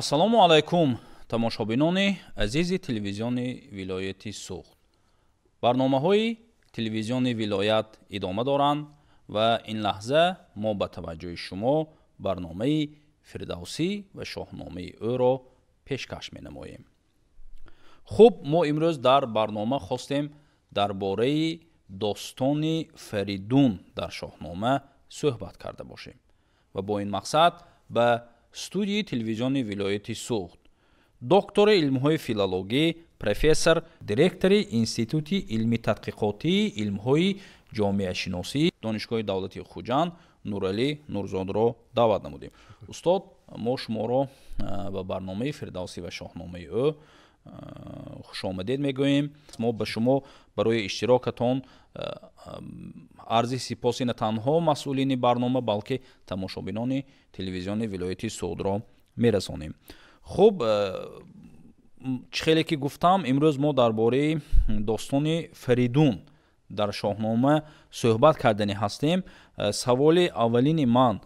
ассалому алайкум тамошобинони азизи телевизиони вилояти Суғд. барномаҳои телевизиони вилоят идома доранд ва ин лаҳза мо ба таваҷҷӯҳи шумо барномаи фирдавсӣ ва шоҳномаи ӯро пешкаш менамоем. хуб, мо имрӯз дар барнома хостем дар бораи достони Фаридун дар шоҳнома суҳбат карда бошем ва бо ин мақсад ба студияи телевизиони вилояти Суғд доктори илмҳои филологӣ, профессор, директори институти илми тадқиқотии илмҳои ҷомеашиносӣ донишгоҳи давлати Хуҷанд Нуралӣ Нурзодро даъват намудем. устод, мо шуморо ба барномаи фирдавсӣ ва шоҳномаи ӯ хушомадед мегӯем. мо ба шумо барои иштирокатон арзи сипоси на танҳо масъулини барнома, балки тамошобинони телевизиони вилояти Суғдро мерасонем. хуб, чхеле ки гуфтам, имрӯз мо дар бораи достони Фаридун дар шоҳнома суҳбат кардани ҳастем. саволи аввалини ман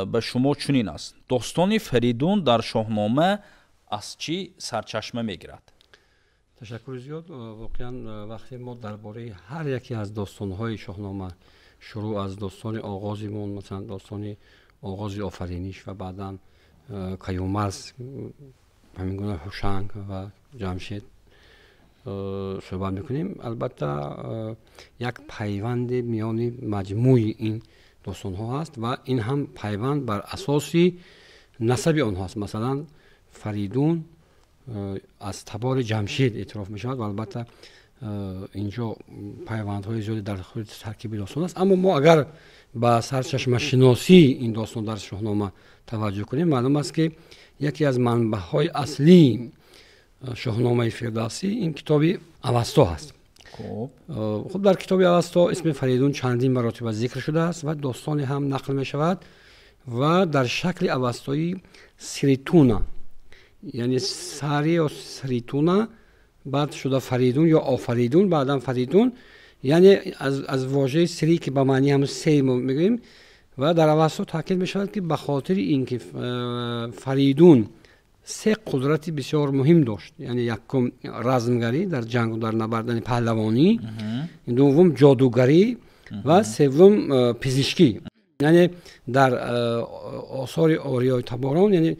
ба шумо чунин аст: достони Фаридун дар шоҳнома аз чӣ сарчашма мегирад? ташаккури зиёд. воқеан вақте мо дар бораи ҳар яке аз достонҳои шоҳнома шурӯъ аз достони оғозимон, масалан достони оғози офариниш ва баъдан қаюмарз, ҳамин гуна ҳушанг ва ҷамшед суҳбат мекунем, албатта як пайванде миёни маҷмӯи ин достонҳо ҳаст ва ин ҳам пайванд бар асоси насаби онҳо аст. масалан Фаридун аз табори ҷамшед эътироф мешавад ва албатта инҷо пайвандҳои зиёде дар худи таркиби достон аст. аммо мо агар ба сарчашмашиносии ин достон дар шоҳнома таваҷҷӯҳ кунем, маълум аст ки яке аз манбаъҳои аслии шоҳномаи фирдавсӣ ин китоби авасто ҳаст. хуб, дар китоби авасто исми Фаридун чандин маротиба зикр шудааст ва достоне ҳам нақл мешавад ва дар шакли авастои сиритуна, яъне сари ё сиритуна, баъд шуда Фаридун ё офаридун, баъдан Фаридун, яъне аз вожаи сири ки ба маъни ҳамн сей мо мегӯем. ва дар авасто таъкид мешавад ки ба хотири ин ки Фаридун се қудрати бисёр муҳим дошт, яъне якум размгарӣ дар ҷангу дар набардани паҳлавонӣ, дуввум ҷодугарӣ ва севум пизишкӣ. яъне дар осори ориёи таборон, яъне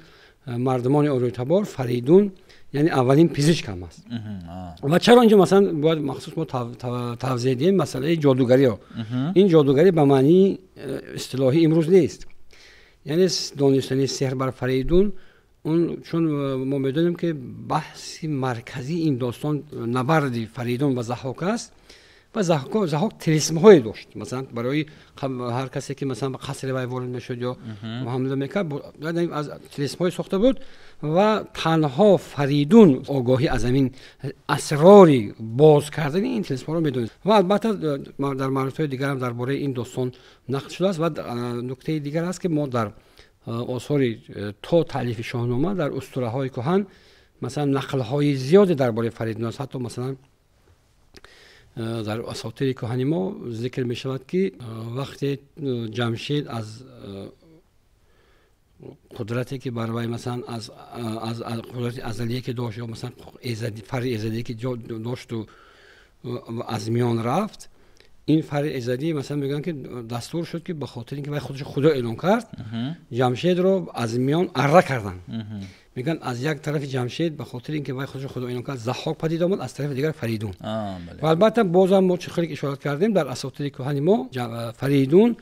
мардумони ориёи табор, Фаридун яъне аввалин пизишк ҳам аст. ва чаро инҷо масалан бояд махсус мо тавзеҳ диҳем масъалаи ҷодугариро. ин ҷодугарӣ ба маънии истилоҳӣ имрӯз нест. яъне донистани сеҳр бар Фаридун, чун мо медонем ки баҳси марказии ин достон набарди Фаридун ва Заҳок аст. ва Заҳок тилисмҳое дошт. масалан барои ҳар касе ки масалан ба қасри вай ворид мешуд ё ҳамла мекард, аз тилисмҳое сохта буд ва танҳо Фаридун огоҳӣ аз амин асрори боз кардани ин тилисмҳоро медонист. ва албатта дар маърифатҳои дигар ҳам дар бораи ин достон нақл шудааст. ва нуктаи дигар аст ки мо дар осори то таълифи шоҳнома дар устураҳои кӯҳан масалан нақлҳои зиёде дар бораи Фаридун аст. ҳатто масалан дар асотири кӯҳани мо зикр мешавад ки вақте ҷамшед аз қудрате ки бар вай масалан аз қудрати азалие ки дошт ё масалан фаръи эзадие ки дошту аз миён рафт, ин фаръи эзадӣ масалан мегӯянд ки дастур шуд ки ба хотири ин ки вай худашро худо эълон кард, ҷамшедро аз миён арра карданд. мегӯянд аз як тарафи ҷамшед ба хотири ин ки вай худашро худо эълон кард, Заҳок падид омад, аз тарафи дигар Фаридун. ва албатта бозам мо чӣ хеле ишорат кардем, дар асотири кӯҳани мо Фаридун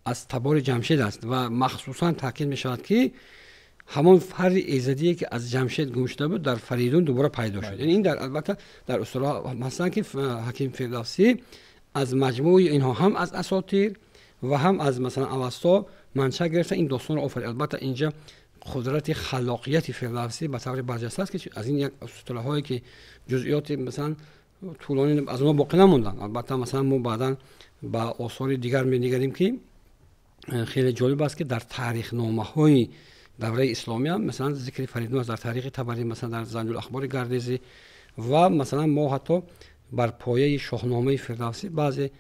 аз табори ҷамшед аст ва махсусан таъкид мешавад ки ҳамон фаръи эзадие ки аз ҷамшед гум шуда буд дар Фаридун дубора пайдо шуд. яъне ин албатта дар устураҳо ҳастанд ки ҳаким Фирдавсӣ аз маҷмӯи инҳо ҳам аз асотир ва ҳам аз масалан авасто маншаъ гирифта ин достонро офарид. албатта инҷа қудрати халоқияти Фирдавсӣ ба таври барҷаста аст ки аз ин як устураҳое ки ҷузъиёти масалан тӯлонӣ аз онҳо боқӣ намонданд. албатта масалан мо баъдан ба осори дигар менигарем ки хеле ҷолиб аст ки дар таърихномаҳои давраи исломӣ ҳам масалан зикри Фаридун аст, дар таърихи Табарӣ, масалан дар Занҷулахбори Гардезӣ ва масалан мо ҳатто бар пояи шоҳномаи Фирдавсӣ баъзе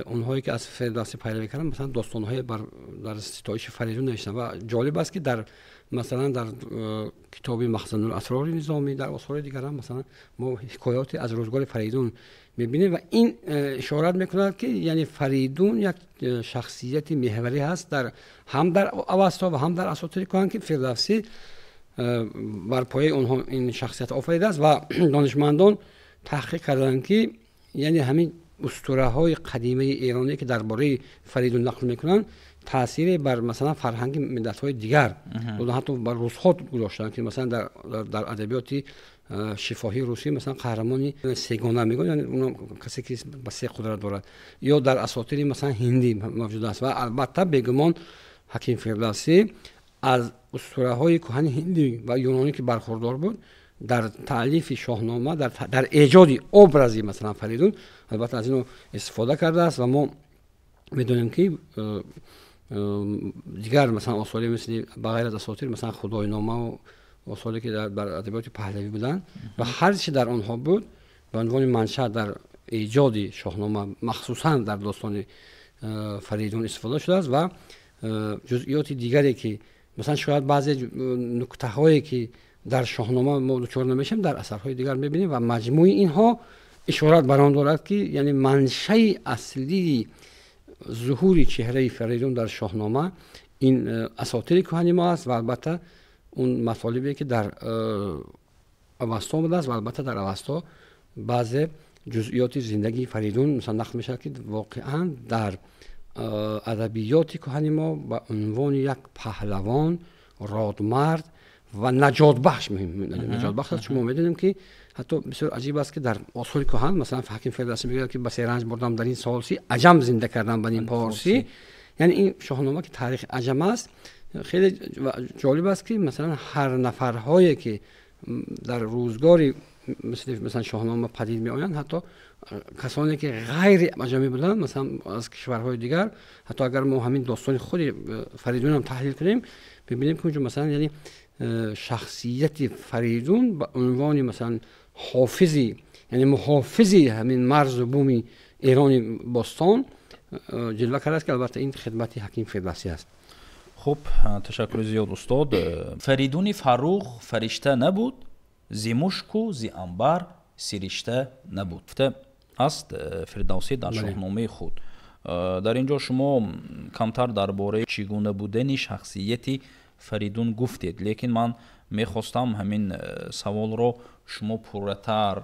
اونهایی که از فردوسی پیروی کردن مثلا داستان‌های در ستایش فریدون نوشتن و جالب است که در مثلا در کتاب مخزن الاسرار نظامی در آثار دیگر هم مثلا ما حکایات از روزگار فریدون می‌بینیم و این اشارت می‌کند که یعنی فریدون یک شخصیت محوری هست در هم در اوستا و هم در اساطیر کهن که فردوسی بر پایه اونها این شخصیت آفریده است و دانشمندان تحقیق کردند که یعنی همین اسطوره‌های قدیمی ایرانی که درباره فریدون نقل می‌کنند تأثیر بر مثلا فرهنگ ملت‌های دیگر و حتی بر روس‌ها گذاشتن که مثلا در ادبیات شفاهی روسی مثلا قهرمانی سگانه میگن یعنی اون کسی که با سه قدرت دارد یا در اساطیر مثلا هندی موجود است و البته بگمان حکیم فردوسی از اسطوره‌های کهن هندی و یونانی که برخوردار بود در تألیف شاهنامه در ایجاد ابرازی مثلا فریدون البته از اینو استفاده کرده است و ما میدونیم که دیگر مثلا آثاری مثل بغیر از اساطیر مثلا خدای نامه و آثاری که در ادبیات پهلوی بودن و هر چی در آنها بود به عنوان منشأ در ایجاد شاهنامه مخصوصا در داستان فریدون استفاده شده است و جزئیات دیگری که مثلا شاید بعضی نکته هایی که در شاهنامه ما دچار نمیشیم در اثرهای دیگر میبینیم و مجموع اینها اشارت بر آن دارد که یعنی منشأ اصلی ظهور چهره فریدون در شاهنامه این اساطیر کهن ما است و البته اون مطالبی که در اوستا بوده است و البته در اوستا بعض جزئیات زندگی فریدون مثلا نقل میشه که واقعا در ادبیات کهن ما به عنوان یک پهلوان رادمرد و نجات بخش نجات بخش است. شما میدونیم که حتی بسیار عجیب است که در آثار کهن مثلا حکیم فردوسی میگه که بس رنج بردم در این سالسی عجم زنده کردم بر این پارسی یعنی این شاهنامه که تاریخ عجم است خیلی جالب است که مثلا هر نفرهایی که در روزگاری مثلا شاهنامه پدید می آیند حتی کسانی که غیر عجمی بودند مثلا از کشورهای دیگر حتی اگر ما همین داستان خود فریدون هم تحلیل کنیم ببینیم که اونجا مثلا یعنی شخصیت فریدون به عنوان مثلا حافظی یعنی محافظی همین مرز و بوم ایران باستان جلوه کرده است که البته این خدمت حکیم فردوسی است. خب تشکر زیاد استاد. فریدون فروخ فرشته نبود، زی مشک و زی عنبر سرشته نبود. است فردوسی در شاهنامه خود. در اینجا شما کمتر درباره چگونه بودن شخصیتی فریدون گفتید، لیکن من میخواستم همین سوال رو شما پرتر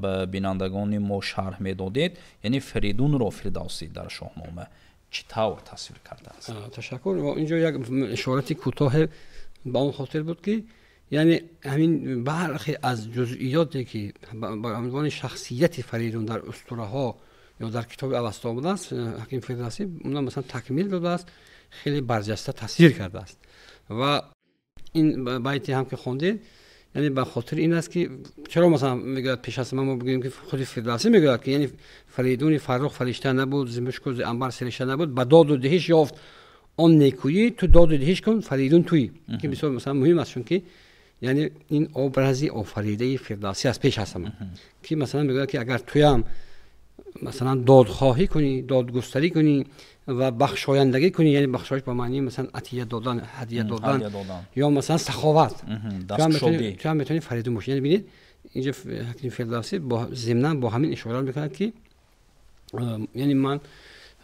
به بینندگان ما شرح میدادید، یعنی فریدون رو فردوسی در شاهنامه چطور تصویر کرده است؟ تشکر. و اینجا یک اشارتی کوتاه به اون خاطر بود که یعنی همین برخی از جزئیاتی که به عنوان شخصیت فریدون در اسطوره ها یا در کتاب اوستا بوده است حکیم فردوسی اونها مثلا تکمیل داده است، خیلی برجسته تصویر کرده است و این بیتی هم که خوندید یعنی به خاطر این است که چرا مثلا میگه پیش از ما بگیم که خود فردوسی میگه که یعنی فریدون فروخ فرشته نبود، ز مشک و ز عنبر سرشته نبود، به داد و دهش یافت آن نیکویی، تو داد و دهش کن فریدون توی که بسیار مثلا مهم است، چون که یعنی این ابرازی آفریده فردوسی است پیش از ما که مثلا میگه که اگر توی هم مثلا دادخواهی کنی، دادگستری کنی و بخشایندگی کنی، یعنی بخشایش به معنی مثلا عطیه دادن، هدیه دادن یا مثلا سخاوت، تو هم میتونی فریدون باشی. یعنی ببینید اینجا حکیم فردوسی با ضمناً با همین اشاره میکنه که یعنی من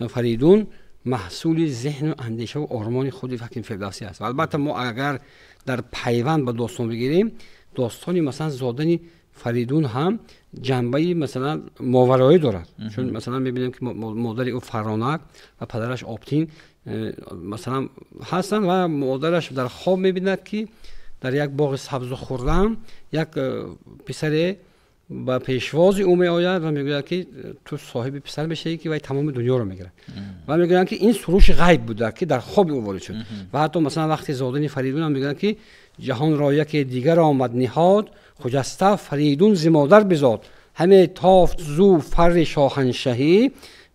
فریدون محصول ذهن و اندیشه و آرمان خود حکیم فردوسی است. و البته ما اگر در پیوند با داستان بگیریم، داستانی مثلا زادن فریدون هم جنبه مثلا ماورایی دارد، چون مثلا میبینیم که مادر او فرانک و پدرش آبتین مثلا هستند و مادرش در خواب میبیند که در یک باغ سبز و خرم یک پسر با پیشواز او می آید و میگوید که تو صاحب پسر بشی که وای تمام دنیا رو میگیره و میگن که این سروش غیب بوده که در خواب او وارد شد. و حتی مثلا وقتی زادن فریدون هم میگن که جهان را یک دیگر آمد نهاد، خجسته فریدون ز مادر بزاد، همه تافت زو فر شاهنشهی،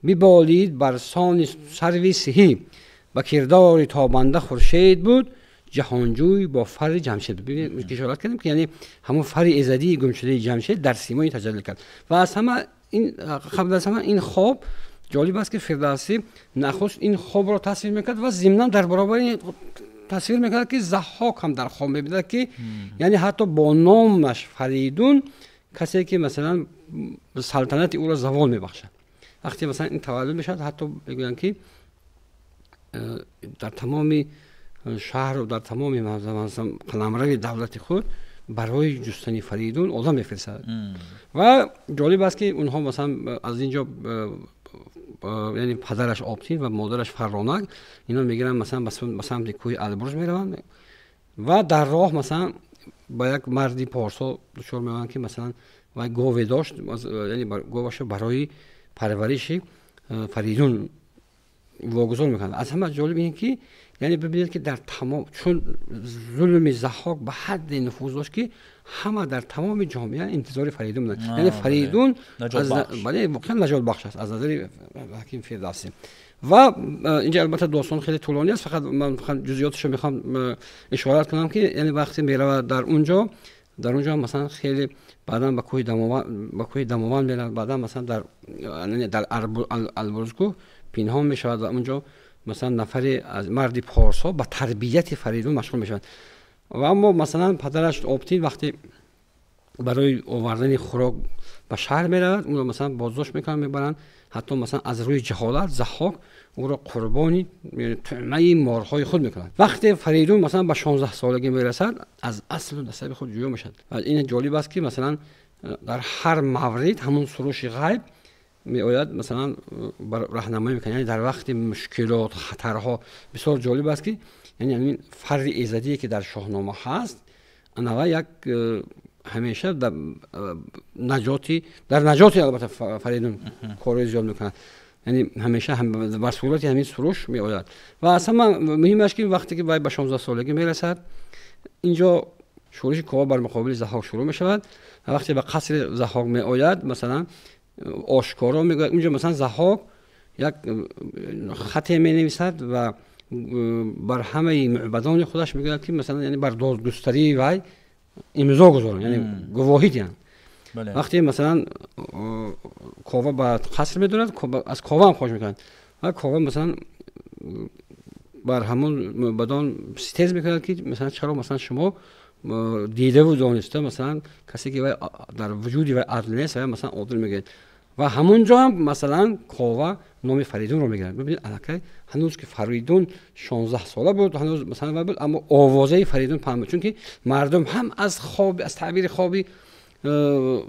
ببالید بر سان سروی سهی، با کردار تابنده خورشید بود، جهانجوی با فر جمشید. ببینید که اشاره کردیم که یعنی همون فر ایزدی گم شده جمشید در سیمای تجلی کرد. و از همه این قبل از همه این خواب جالب است که فردوسی نخست این خواب را تصویر میکرد و ضمناً در برابر این تصویر میکرد که ضحاک هم در خواب میبیند که یعنی حتی با نامش فریدون کسی که مثلا سلطنت او را زوال میبخشد. وقتی مثلا این تولد میشد حتی بگویند که در تمام شهر و در تمام مثلا قلمرو دولت خود برای جستن فریدون آدم میفرستد. و جالب است که اونها مثلا از اینجا یعنی پدرش آبتین و مادرش فرانک اینا میگیرن مثلا به سمت کوه البرز میروند و در راه مثلا با یک مردی پارسا دچار میشن که مثلا و گاو داشت، یعنی گاوش برای پرورش فریدون واگذار میکنند. از همه جالب اینه که یعنی ببینید که در تمام چون ظلم ضحاک به حد نفوذ داشت که همه در تمام جامعه انتظار فریدون بودند. یعنی فریدون بله واقعا نجات بخش است از نظر حکیم فردوسی. و اینجا البته داستان خیلی طولانی است، فقط من جزئیاتش رو میخوام اشاره کنم که یعنی وقتی میره در اونجا مثلا خیلی بعدا به کوه دماوند میره، بعدا مثلا در البرزگو پنهان میشود و اونجا مثلا نفری از مردی پارسا به تربیت فریدون مشغول میشوند. و اما مثلا پدرش آبتین وقتی برای آوردن خوراک به شهر میرود اون رو مثلا بازداشت میکنن میبرن، حتی مثلا از روی جهالت ضحاک او را قربانی طعمه مارهای خود میکنند. وقتی فریدون مثلا به 16 سالگی میرسد از اصل و نسب خود جویا میشد. این جالب است که مثلا در هر مورد همون سروش غیب می آید مثلا راهنمایی میکنه، یعنی در وقت مشکلات خطرها. بسیار جالب است که یعنی همین فرد ایزدی که در شاهنامه هست انها یک همیشه در نجاتی البته فریدون کار زیاد میکنه، یعنی همیشه بر صورت همین سروش می آید. و اصلا مهم است که وقتی که به 16 سالگی میرسد اینجا شورش کاوه بر مقابل ضحاک شروع می شود و وقتی به قصر ضحاک می آید مثلا آشکارا میگه اونجا مثلا ضحاک یک خط می نویسد و بر همه معبدان خودش میگه که مثلا یعنی بر دادگستری وی امضا گذارن، یعنی گواهی دهن. وقتی مثلا کاوه به قصر میدوند از کاوه هم خوش میکنند و کاوه مثلا بر همون معبدان ستیز میکنند که مثلا چرا مثلا شما دیده و دانسته مثلا کسی که در وجودی و عدل نیست و مثلا عادل میگه و همونجا هم مثلا کاوه نام فریدون رو میگیرن. ببینید الکی هنوز که فریدون 16 ساله بود هنوز مثلا بود، اما آوازه فریدون پخش بود، چون که مردم هم از تعبیر خوابی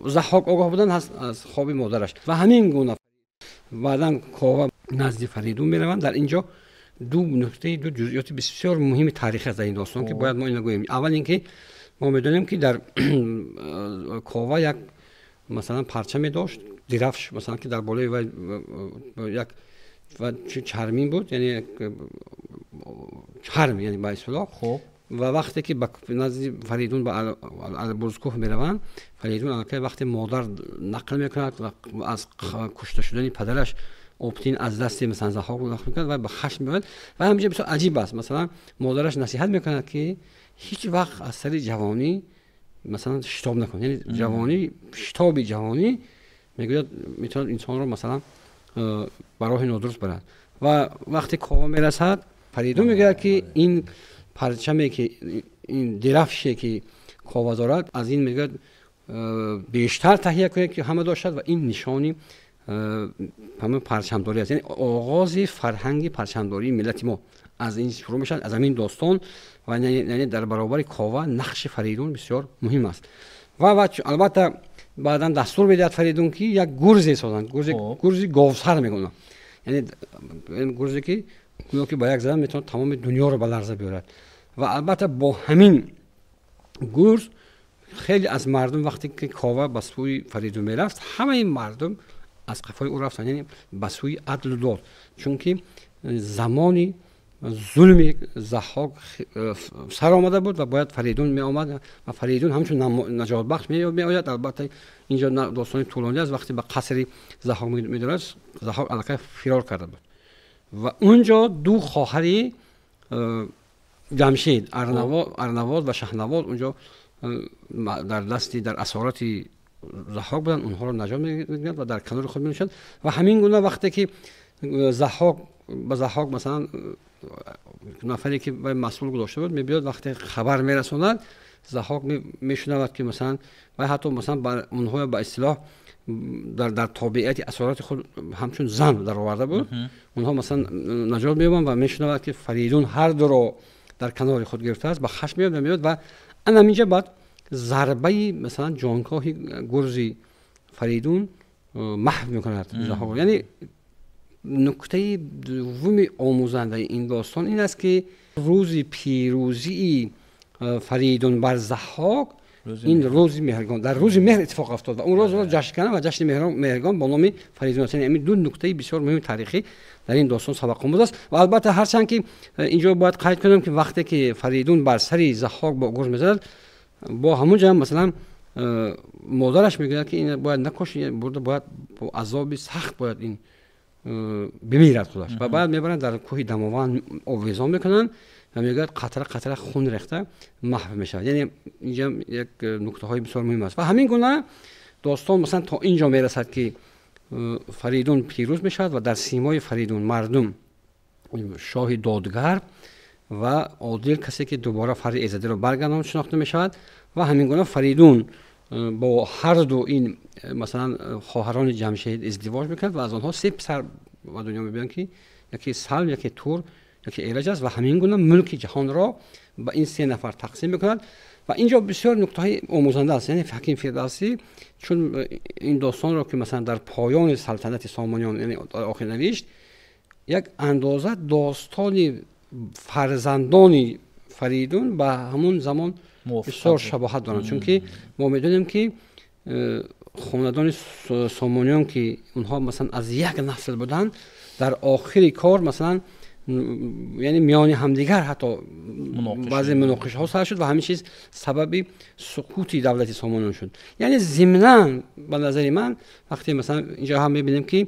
ضحاک آگاه بودن از خواب مادرش و همین گونه بعدن کاوه نزد فریدون میروند. در اینجا دو جزئیات بسیار مهم تاریخی از این داستان که باید ما اینو بگوییم. اول اینکه ما میدونیم که در کاوه یک مثلا پرچمی داشت درفش مثلا که در بالای و یک و چرمین بود، یعنی چرم یعنی به اصطلاح. خب و وقتی که نزد فریدون به البرزکوه میروند فریدون البته وقتی مادر نقل میکند و از کشته شدن پدرش آبتین از دست مثلا ضحاک نقل میکند و به خشم میاد و همینجا بسیار عجیب است. مثلا مادرش نصیحت میکند که هیچ وقت از سر جوانی مثلا شتاب نکن، یعنی جوانی شتاب جوانی میگوید میتونه انسان رو مثلا برای نادرست برد. و وقتی کاوه میرسد فریدون میگه که این پرچمی که این درفشی که کاوه دارد از این میگه بیشتر تهیه کنید که همه داشتد و این نشانی همه پرچمداری است، یعنی آغاز فرهنگ پرچمداری ملت ما از این شروع میشد، از همین داستان. و یعنی در برابر کاوه نقش فریدون بسیار مهم است. و البته بعدا دستور میدهد فریدون که یک گرزی سازند، گرزی گاوسر میگن، یعنی گرزی که با یک زدن میتونه تمام دنیا رو به لرزه بیارد. و البته با همین گرز خیلی از مردم وقتی که کاوه به سوی فریدون میرفت همه این مردم از قفای او رفتن، یعنی به سوی عدل و داد، چون که زمانی ظلم ضحاک سر آمده بود و باید فریدون می آمد و فریدون همچون نجات بخش می آید. البته اینجا داستان طولانی است. وقتی به قصر ضحاک می درست ضحاک الکی فرار کرده بود و اونجا دو خواهری جمشید ارنواد و شهنواد اونجا در اسارت ضحاک بودن اونها رو نجات می‌داد و در کنار خود می‌نشاند و همین گونه وقتی که ضحاک مثلا نفری که مسئول گذاشته بود می‌بیاد وقتی خبر می‌رسوند ضحاک می‌شنود که مثلا و حتی مثلا بر اونها به اصطلاح در طبیعت اثرات خود همچون زن در آورده بود اونها مثلا نجات می‌یابند و می‌شنود که فریدون هر دو رو در کنار خود گرفته است با خشم میاد و همینجا بعد ضربه مثلا جانکاه گرزی فریدون محو میکند ضحاک. یعنی نکته دوم آموزنده این داستان این است که روز پیروزی فریدون بر ضحاک این روز مهرگان در روز مهر اتفاق افتاد و اون روز رو جشن کردن و جشن مهرگان با نام فریدون است. یعنی دو نکته بسیار مهم تاریخی در این داستان سبق آموز است و البته هرچند که اینجا باید قید کنم که وقتی که فریدون بر سر ضحاک با گرز می‌زد با همونجا مثلا مادرش میگه که این باید نکشی برده باید با عذاب سخت باید این بمیرد خودش و بعد میبرن در کوه دماوند آویزان میکنن و میگه قطره خون ریخته محو میشه. یعنی اینجا یک نکته های بسیار مهم است و همین گونه داستان مثلا تا اینجا میرسد که فریدون پیروز میشد و در سیمای فریدون مردم شاه دادگر و عادل کسی که دوباره فر ایزدی رو برگرداند شناخته میشود و همین گونه فریدون با هر دو این مثلا خواهران جمشید ازدواج میکرد و از آنها 3 پسر و دنیا میبینن که یکی سلم، یکی تور، یکی ایرج است و همین گونه ملک جهان را با این 3 نفر تقسیم میکند و اینجا بسیار نکته های آموزنده است. یعنی حکیم فردوسی چون این داستان را که مثلا در پایان سلطنت سامانیان یعنی آخر نوشت یک اندازه داستان فرزندان فریدون به همون زمان بسیار شباهت دارند چون که ما میدونیم که خاندان سامانیان که اونها مثلا از یک نسل بودن در آخر کار مثلا یعنی میان همدیگر حتی بعضی مناقشه ها سر شد و همین چیز سبب سقوط دولت سامانیان شد. یعنی ضمناً به نظر من وقتی مثلا اینجا هم میبینیم که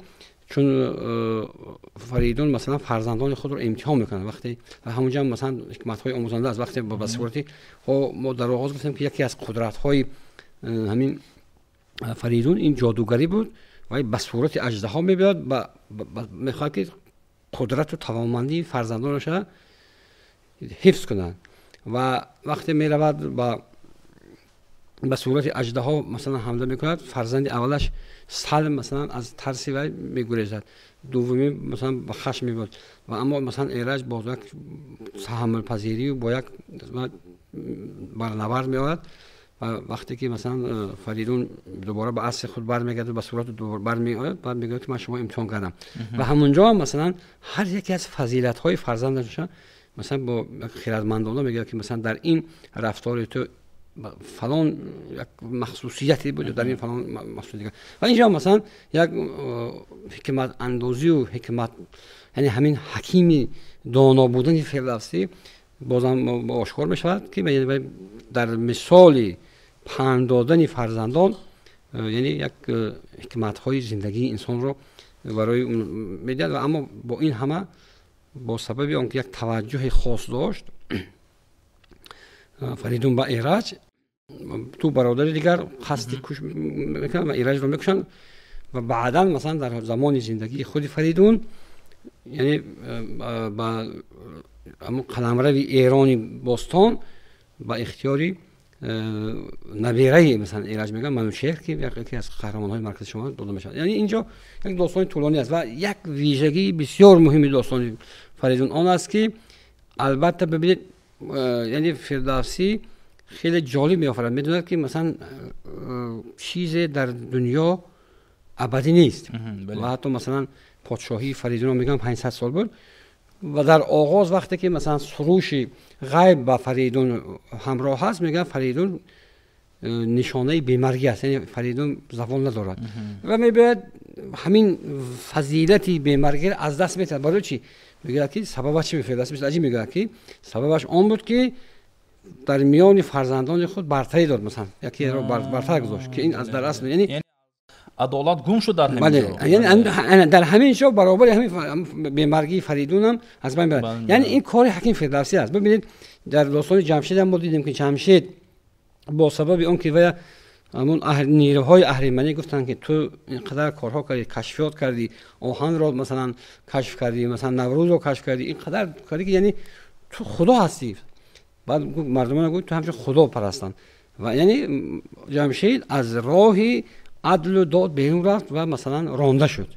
چون فریدون مثلا فرزندان خود رو امتحان میکنه وقتی و همونجا مثلا حکمت های آموزنده از وقتی به صورتی ما در آغاز گفتیم که یکی از قدرت های همین فریدون این جادوگری بود و به صورت اژدها میاد و میخواد که قدرت و توانمندی فرزندانش حفظ کنند و وقتی میرود به صورت اژدها مثلا حمله میکند فرزند اولش سلم مثلا از ترسی وی میگریزد دومی مثلا به خشم میبود و اما مثلا ایرج با یک تحمل پذیری و با یک برنورد میآید و وقتی که مثلا فریدون دوباره به اصل خود برمیگرده به صورت دوباره برمیآید بعد میگه که من شما امتحان کردم و همونجا مثلا هر یکی از فضیلت های فرزندش مثلا با خردمندانه میگه که مثلا در این رفتار تو فلان یک مخصوصیتی بود در این فلان مخصوصیت و اینجا مثلا یک حکمت اندازی و حکمت یعنی همین حکیم دانا بودن فردوسی بازم آشکار میشود که در مثال پند دادن فرزندان یعنی یک حکمت های زندگی انسان رو برای میدهد و اما با این همه با سبب آنکه یک توجه خاص داشت فریدون با ایرج تو برادر دیگر قصد کش میکنن و ایرج رو میکشن و بعدا مثلا در زمان زندگی خود فریدون یعنی با قلمرو ایرانی باستان با اختیاری نبیره مثلا ایرج میگن منوچهر که یکی از قهرمان‌های مرکز شما داده میشه. یعنی اینجا یک داستان طولانی است و یک ویژگی بسیار مهمی داستان فریدون آن است که البته ببینید یعنی فردوسی خیلی جالب میآفرد میدونه که مثلا چیز در دنیا ابدی نیست و حتی مثلا پادشاهی فریدون میگم 500 سال بود و در آغاز وقتی که مثلا سروش غیب با فریدون همراه هست میگن فریدون نشانه بیماری است یعنی فریدون زبان ندارد و میباید همین فضیلتی بیماری از دست میده. برای چی؟ میگه که سببش چی فردوسی مثل عجیب میگه که سببش آن بود که در میان فرزندان خود برتری داد مثلا یکی رو برتر گذاشت که این از در اصل یعنی عدالت گم شد در همین جا یعنی در همین جا برابر همین بیمارگی فریدون هم از بین برد. یعنی این کار حکیم فردوسی است. ببینید در داستان جمشید هم ما دیدیم که جمشید با سبب اون که همون نیروهای اهریمنی گفتن که تو اینقدر کارها کردی، کشفیات کردی، آهن رو مثلا کشف کردی، مثلا نوروز رو کشف کردی، اینقدر کاری که یعنی تو خدا هستی. بعد مردمان گفت تو همچون خدا پرستن و یعنی جمشید از راه عدل و داد بیرون رفت و مثلا رانده شد،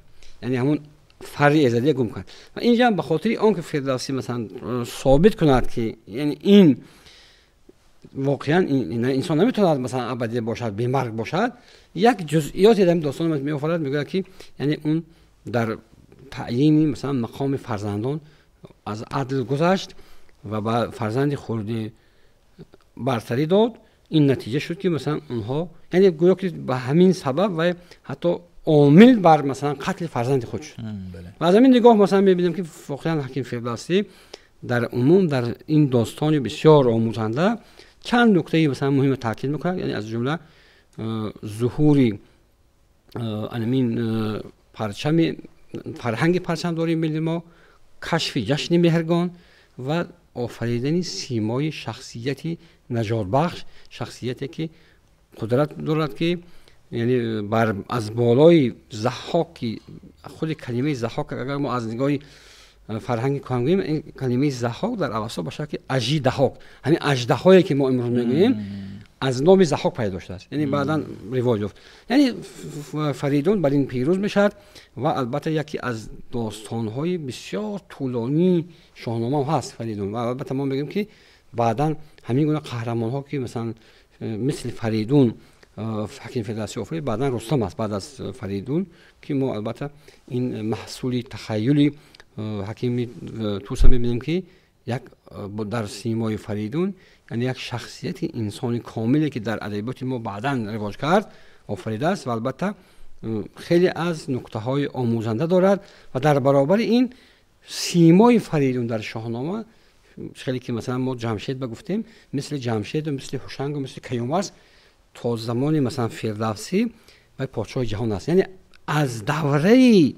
یعنی همون فرع ازدی گم کرد. و اینجا هم به خاطر اون که فردوسی مثلا ثابت کند که یعنی این واقعا این انسان نمیتواند مثلا ابدی باشد، بی‌مرگ باشد، یک جزئیاتی در داستان میآورد، میگه که یعنی اون در تعیین مثلا مقام فرزندان از عدل گذشت و بعد فرزندی خورده برتری داد. این نتیجه شد که مثلا اونها یعنی گویا که به همین سبب و حتی عامل بر مثلا قتل فرزند خود شد. و از همین نگاه مثلا میبینیم که واقعا حکیم فردوسی در عموم در این داستان بسیار آموزنده چند نکته مثلا مهم تاکید میکنه، یعنی از جمله ظهوری همین پرچم فرهنگ پرچمداری ملی ما، کشف جشن مهرگان و آفریدن سیمای شخصیتی نجات بخش، شخصیتی که قدرت دارد که یعنی بر از بالای ضحاک، خود کلمه ضحاک اگر ما از نگاه فرهنگ کام گوییم، این کلمه ضحاک در اوسط به شکل اژدهاک، همین اژدهایی که ما امروز میگوییم از نام ضحاک پیدا شده است، یعنی بعداً رواج یافت. یعنی فریدون بر این پیروز میشد و البته یکی از داستان‌های بسیار طولانی شاهنامه هست فریدون. و البته ما میگیم که بعداً همین گونه قهرمان‌ها که مثلا مثل فریدون حکیم فردوسی آفرید، بعداً رستم است بعد از فریدون، که ما البته این محصولی تخیلی حکیم توس میبینیم که یک در سیمای فریدون یعنی یک شخصیت انسانی کاملی که در ادبیات ما بعداً رواج کرد آفریده است و البته خیلی از نکته های آموزنده دارد. و در برابر این سیمای فریدون در شاهنامه خیلی که مثلا ما جمشید بگفتیم، مثل جمشید و مثل هوشنگ و مثل کیومرث تا زمان مثلا فردوسی و پادشاه جهان است. یعنی از دوره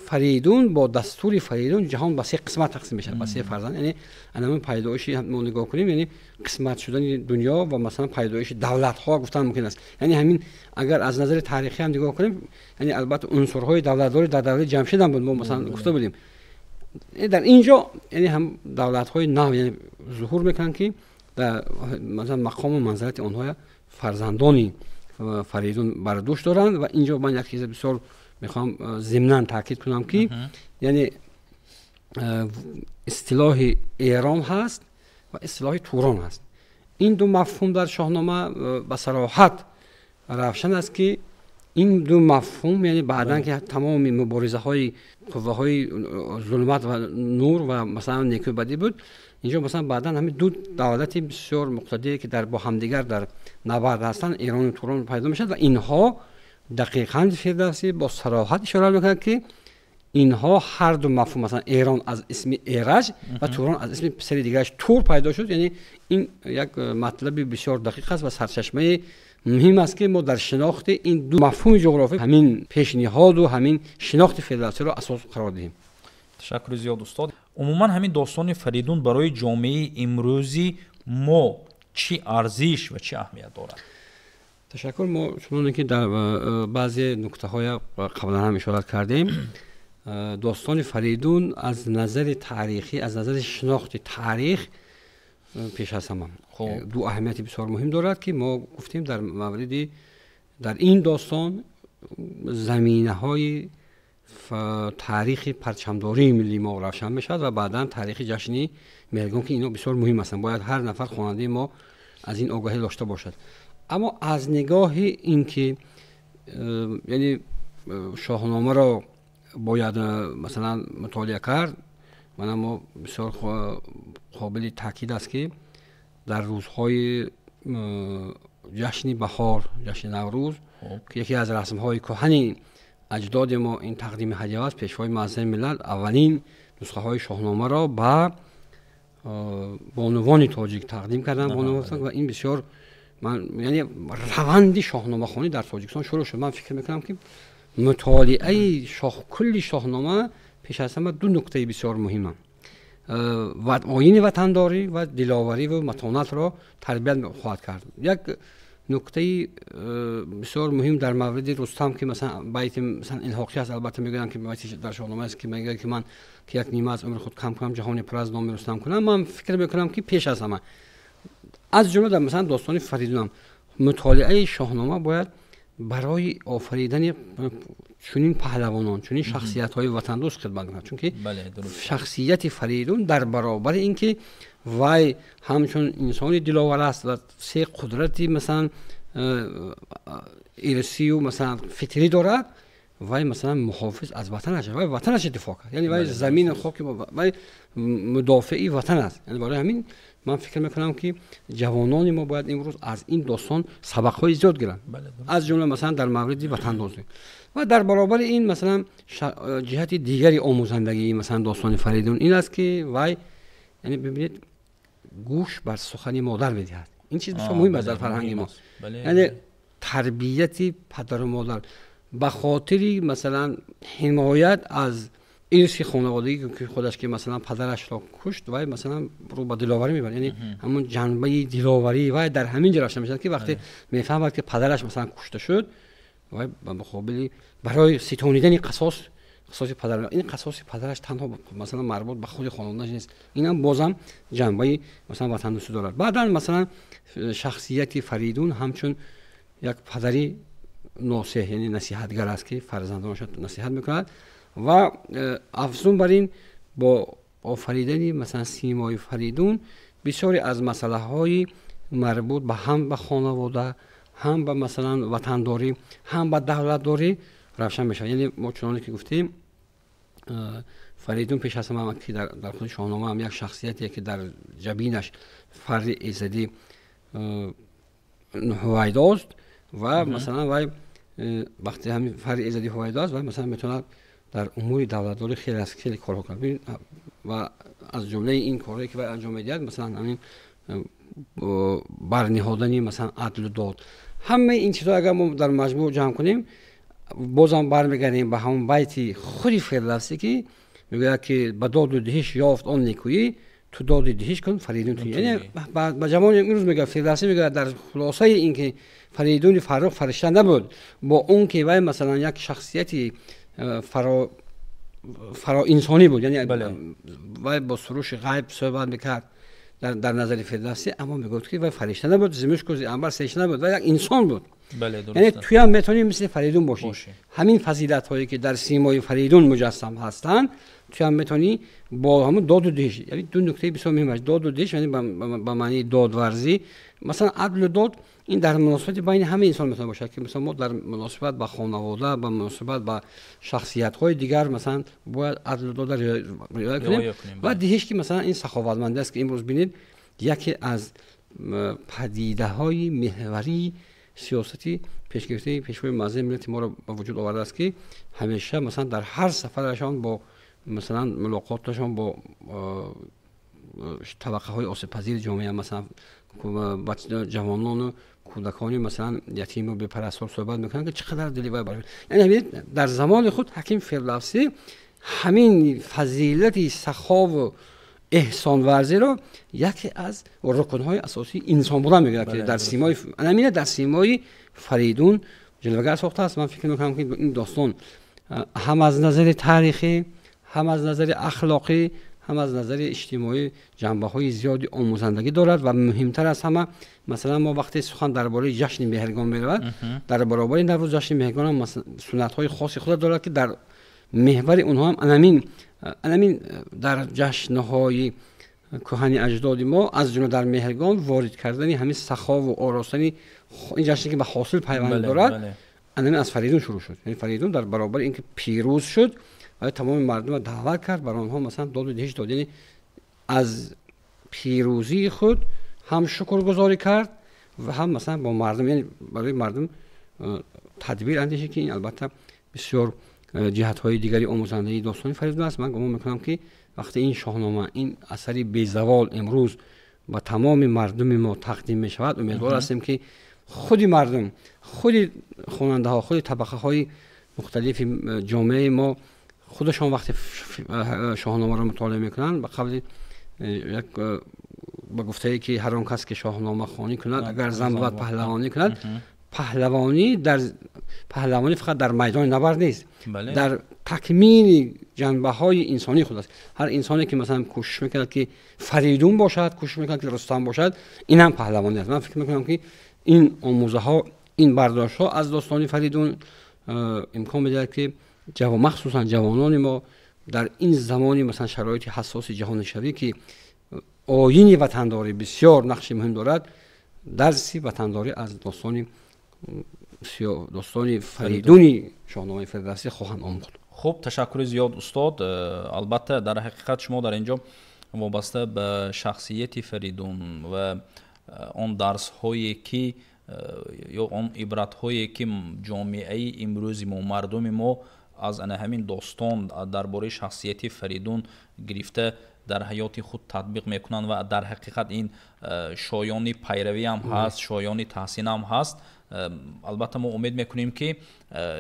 فریدون با دستور فریدون جهان به سه قسمت تقسیم میشه، به سه فرزند. یعنی الان پیدایشی ما نگاه کنیم یعنی قسمت شدن دنیا و مثلا پیدایش دولت ها گفتن ممکن است. یعنی همین اگر از نظر تاریخی هم نگاه کنیم، یعنی البته عنصرهای دولتداری در دوره جمشید هم بود، ما مثلا گفته بودیم در اینجا یعنی هم دولت های نو یعنی ظهور میکنن که در مثلا مقام و منزلت آنها فرزندانی فریدون برداشت دارند. و اینجا من یک چیز بسیار میخوام ضمناً تاکید کنم که یعنی اصطلاح ایران هست و اصطلاح توران هست. این دو مفهوم در شاهنامه به صراحت روشن است که این دو مفهوم یعنی بعداً که تمام مبارزه های قوه های ظلمت و نور و مثلا نیکی و بدی بود، اینجا مثلا بعداً همین دو دولت بسیار مقتدری که در با همدیگر در نبرد هستن، ایران و توران پیدا میشد. و اینها دقیقاً فردوسی با صراحت اشاره میکنه که اینها هر دو مفهوم، مثلا ایران از اسم ایرج و توران از اسم پسر دیگرش تور پیدا شد. یعنی این یک مطلب بسیار دقیق است و سرچشمه مهم است که ما در شناخت این دو مفهوم جغرافی همین پیشنهاد و همین شناخت فردوسی را اساس قرار دهیم. تشکر زیاد استاد. عموما همین داستان فریدون برای جامعه امروزی ما چی ارزش و چی اهمیت دارد؟ تشکر. ما چون که در بعضی نکته های قبلا هم اشاره کردیم، داستان فریدون از نظر تاریخی، از نظر شناخت تاریخ پیش از همه دو اهمیت بسیار مهم دارد که ما گفتیم در موردی در این داستان زمینه های تاریخ پرچمداری ملی ما روشن میشد و بعدا تاریخ جشنی مهرگان که اینا بسیار مهم هستند. باید هر نفر خواننده ما از این آگاهی داشته باشد. اما از نگاه این که یعنی شاهنامه را باید مثلا مطالعه کرد، من اما بسیار قابل تاکید است که در روزهای جشن بهار، جشن نوروز که یکی از رسم‌های کهن اجداد ما این تقدیم هدیه است، پیشوای معظم ملل اولین نسخه های شاهنامه را به بانوان تاجیک تقدیم کردن و این بسیار من یعنی روند شاهنامه خوانی در تاجیکستان شروع شد. من فکر میکنم که مطالعه کل شاهنامه پیش از همه دو نکته بسیار مهمه و آیین وطنداری و دلاوری و متانت را تربیت خواهد کرد. یک نکته بسیار مهم در مورد رستم که مثلا بیت مثلا الحاقی است، البته میگن که بیت در شاهنامه است که میگه که من که یک نیمه از عمر خود کم کنم جهان پر از نام رستم کنم. من فکر میکنم که پیش از همه از جمله در مثلا داستان فریدون مطالعه شاهنامه باید برای آفریدن چنین پهلوانان، چنین شخصیت‌های وطن دوست خدمت کنند، چون که شخصیت فریدون در برابر اینکه وای همچون انسانی دلاور است و سه قدرتی مثلا ارثی و مثلا فطری دارد، وای مثلا محافظ از وطنش، وای وطنش دفاع کرد، یعنی وای زمین خاک وای مدافعی وطن است. یعنی برای همین من فکر میکنم که جوانان ما باید امروز از این داستان سبق‌های زیاد گیرن، از جمله مثلا در مورد وطن دوستی. و در برابر این مثلا جهت دیگری آموزندگی مثلا داستان فریدون این است که وای یعنی ببینید گوش بر سخن مادر بدهد. این چیز بسیار مهم است در فرهنگ ما. یعنی تربیت پدر و مادر به خاطر مثلا حمایت از ارث خانوادگی که خودش که مثلا پدرش را کشت و مثلا رو به دلاوری میبره، یعنی همون جنبه دلاوری و در همین جا روشن میشه که وقتی میفهمد که پدرش مثلا کشته شد و به مقابل برای ستونیدن قصاص پدر، این قصاص پدرش تنها مثلا مربوط به خود خانواده‌اش نیست، اینم بازم جنبه مثلا وطن دوستی دارد. بعداً مثلا شخصیت فریدون همچون یک پدری ناصح یعنی نصیحتگر است که فرزندانش نصیحت میکند و افزون بر این با آفریدن مثلا سیمای فریدون بسیاری از مسئله های مربوط به هم به خانواده، هم به مثلا وطنداری، هم به دولتداری روشن میشه. یعنی ما چنانه که گفتیم فریدون پیش از همه که در خود شاهنامه هم یک شخصیتیه که در جبینش فر ایزدی هویداست و مثلا وای وقتی همین فر ایزدی هویداست و مثلا میتونه در امور دولتداری خیلی کارها کنه و از جمله این کارهایی که انجام میدهد مثلا همین برنهادن مثلا عدل و داد، همه این چیزا اگر ما در مجموع جمع کنیم بازم برمیگردیم به همون بیت خود فردوسی که میگه که به داد و دهش یافت آن نیکویی تو داد و دهش کن فریدون تو. یعنی به جوان امروز میگه فردوسی میگه در خلاصه این که فریدون فرخ فرشته نبود، با اون که وای مثلا یک شخصیتی فرا انسانی بود، یعنی وای با سروش غیب صحبت میکرد در نظر فردوسی، اما میگفت که وای فرشته نبود، زمینش کوزی انبر سرشته نبود و یک انسان بود. بله درسته. یعنی توی هم میتونیم مثل فریدون باشیم. همین فضیلت هایی که در سیمای فریدون مجسم هستند توی هم میتونی با همون داد و دهش، یعنی دو نکته بسیار مهم است. داد و دهش یعنی به معنی دادورزی، مثلا عدل و داد این در مناسبت بین همه انسان میتونه باشه که مثلا ما در مناسبت با خانواده، با مناسبت با شخصیت های دیگر مثلا باید عدل و داد رعایت کنیم و دهش که مثلا این سخاوتمندی است که امروز ببینید یکی از پدیده های محوری سیاستی پیشگرفته پیشوای معظم ملت ما رو به وجود آورده است که همیشه مثلا در هر سفرشان با مثلا ملاقاتشان با طبقه های آسیب پذیر جامعه مثلا جوانان و کودکانی مثلا یتیم و بی‌پرستار صحبت میکنن که چقدر دلی وای برای. یعنی در زمان خود حکیم فردوسی همین فضیلت سخا و احسان ورزی رو یکی از رکن‌های اساسی انسان بودن میگه که در سیمای امینه در سیمای فریدون جلوگر ساخته است. من فکر میکنم که این داستان هم از نظر تاریخی، هم از نظر اخلاقی، هم از نظر اجتماعی جنبه‌های زیادی آموزندگی دارد و مهمتر از همه مثلا ما وقتی سخن درباره جشن مهرگان می‌رود در برابر این روز جشن مهرگان هم سنت‌های خاصی خود دارد که در محور اونها هم انامین در جشن‌های کهن اجداد ما از جمله در مهرگان وارد کردن همین سخا و آراستن این جشنی که به حاصل پیوند دارد انامین از فریدون شروع شد. یعنی فریدون در برابر اینکه پیروز شد و تمام مردم را دعوت کرد بر آنها مثلا داد و دهش داد، یعنی از پیروزی خود هم شکرگزاری کرد و هم مثلا با مردم یعنی برای مردم تدبیر اندیشه که این البته بسیار جهت‌های دیگری آموزندگی داستان فریدون است. من گمان میکنم که وقتی این شاهنامه این اثری بی‌زوال امروز با تمام مردم ما تقدیم می شود امیدوار هستیم که خودی مردم، خودی خواننده ها، خودی طبقه های مختلف جامعه ما خودشان وقتی شاهنامه را مطالعه میکنن به قبل یک با گفته ای که هر آن کس که شاهنامه خوانی کند اگر زن بود پهلوانی کند. پهلوانی فقط در میدان نبرد نیست، در تکمیل جنبه های انسانی خود است. هر انسانی که مثلا کوشش میکند که فریدون باشد، کوشش میکند که رستم باشد، این هم پهلوانی است. من فکر میکنم که این آموزه ها، این برداشت ها از داستان فریدون امکان میدهد که مخصوصا جوانان ما در این زمانی مثلا شرایط حساس جهان شوی که آیین وطنداری بسیار نقش مهم دارد، درسی وطنداری از داستان فریدونی شاهنامه فردوسی خواهند آموخت. خب تشکر زیاد استاد. البته در حقیقت شما در اینجا وابسته به شخصیت فریدون و آن درس هایی که یا آن عبرت هایی که جامعه امروزی ما، مردم ما از همین داستان درباره شخصیت فریدون گرفته در حیات خود تطبیق میکنند و در حقیقت این شایان پیروی هم هست، شایان تحسین هم هست. البته ما امید میکنیم که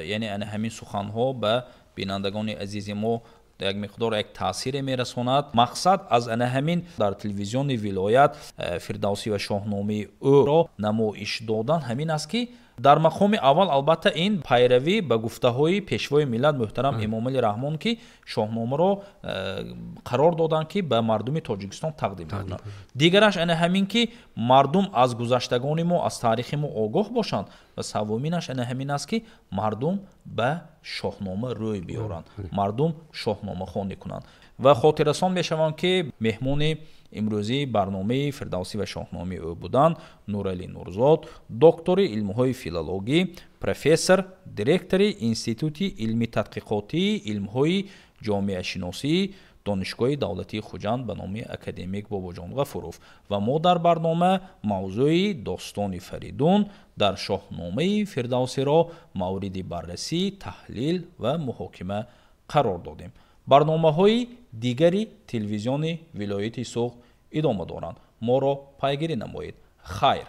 یعنی همین سخن ها به بینندگان عزیز ما یک مقدار یک تاثیر میرساند. مقصد از همین در تلویزیون ولایت فردوسی و شاهنامه او را نمایش دادن همین است که در مقام اول البته این پیروی به گفته های پیشوای ملت محترم امام علی رحمان که شاهنامه را قرار دادن که به مردم تاجیکستان تقدیم کنند. دیگرش همین که مردم از گذشتگان ما، از تاریخ ما آگاه باشند و سومینش همین است که مردم به شاهنامه روی بیارند، مردم شاهنامه خوانی کنند. و خاطررسان میشوند که مهمان امروزی برنامه فردوسی و شاهنامه او بودند نورعلی نورزاد، دکتر علم‌های فیلولوژی، پروفسور، دیرکتور انستیتوت علمی تحقیقاتی علم‌های جامعه شناسی دانشگاه دولتی خوجند به نام اکادمیک باباجان غفوروف. و ما در برنامه موضوع داستان فریدون در شاهنامه فردوسی را مورد بررسی، تحلیل و محاکمه قرار دادیم. برنامه‌های دیگری تلویزیون ولایت سوخت ادامه دارند. ما را پیگیری نمایید. خیر.